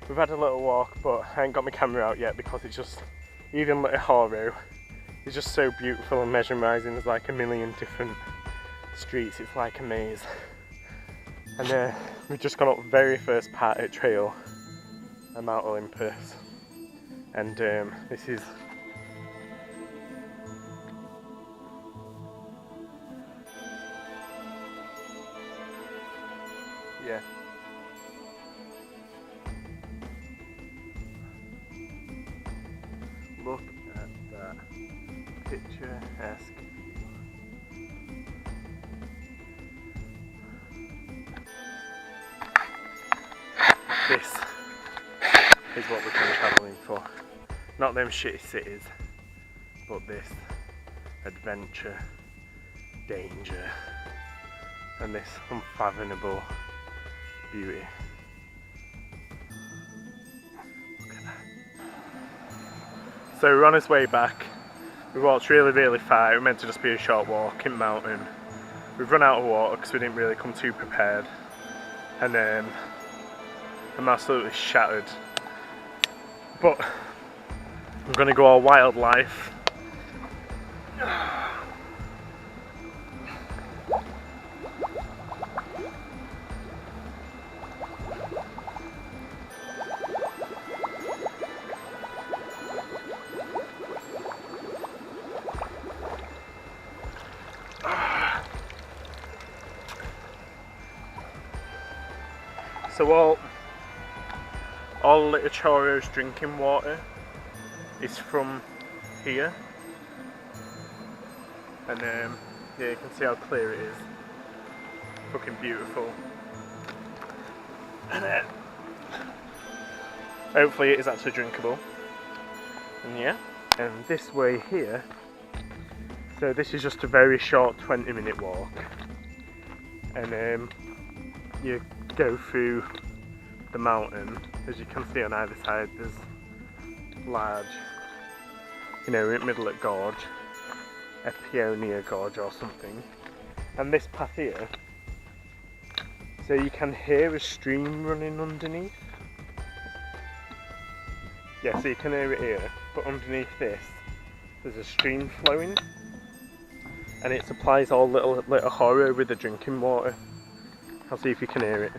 we've had a little walk, but I ain't got my camera out yet because it's just, even Litohoro is just so beautiful and mesmerising. There's like a million different streets, it's like a maze. And we've just gone up the very first part of trail at Mount Olympus, and this is yeah. Look at that picturesque view. This is what we've been travelling for. Not them shitty cities, but this adventure, danger, and this unfathomable beauty. Look at that. So we're on his way back. We walked really far. It was meant to just be a short walk in the mountain. We've run out of water because we didn't really come too prepared. And I'm absolutely shattered. But I'm gonna go all wildlife. So all Litohoro's drinking water is from here, and yeah, you can see how clear it is. Fucking beautiful. And hopefully it is actually drinkable. And yeah, and this way here, so this is just a very short 20-minute walk, and you go through the mountain. As you can see on either side, there's large, you know, in the middle of gorge, a Pioneer Gorge or something. And this path here, so you can hear a stream running underneath. Yeah, so you can hear it here, but underneath this, there's a stream flowing, and it supplies all Litohoro with the drinking water. I'll see if you can hear it.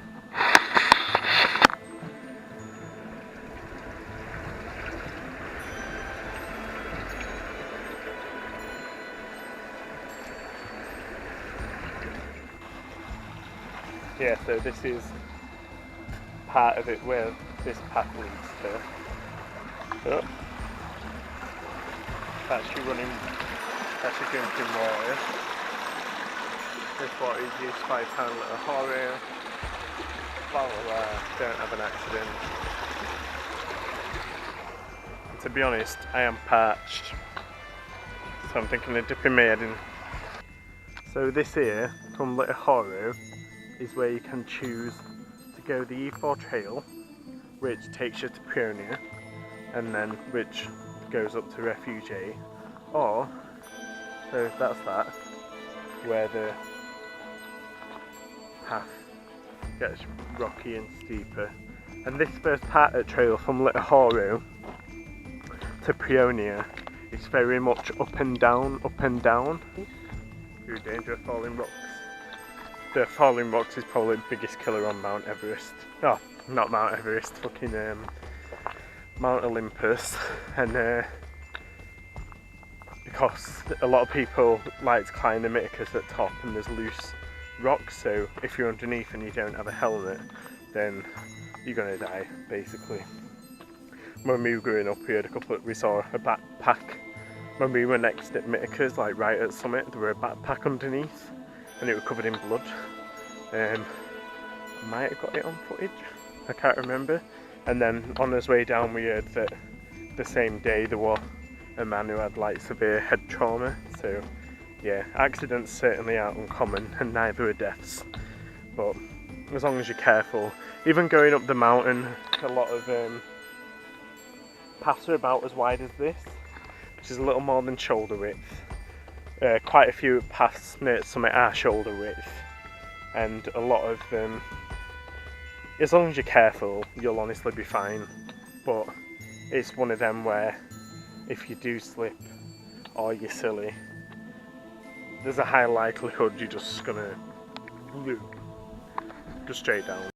Yeah, so this is part of it where this path leads to. Oh. Actually running, actually drinking water. This water is used by town Litohoro. Blah blah blah, don't have an accident. And to be honest, I am parched. So I'm thinking of dipping my head in. So this here, from Litohoro, is where you can choose to go the E4 trail, which takes you to Pioneer, and then which goes up to Refuge A, or, so that's that, where the path gets rocky and steeper. And this first part of the trail from Litohoro to Pioneer is very much up and down, through danger of falling rocks. The falling rocks is probably the biggest killer on Mount Everest. Oh, not Mount Everest, fucking Mount Olympus. And because a lot of people like to climb the miticus at the top and there's loose rocks, so if you're underneath and you don't have a helmet, then you're gonna die, basically. When we were growing up, we saw a backpack. When we were next at miticus, like right at the summit, there were a backpack underneath, and it was covered in blood. Might have got it on footage, I can't remember. And then on his way down we heard that the same day there was a man who had like severe head trauma. So yeah, accidents certainly aren't uncommon, and neither are deaths. But as long as you're careful, even going up the mountain, a lot of paths are about as wide as this, which is a little more than shoulder width. Quite a few paths near the summit are shoulder width, and a lot of as long as you're careful, you'll honestly be fine. But it's one of them where if you do slip or you're silly, there's a high likelihood you're just gonna go straight down.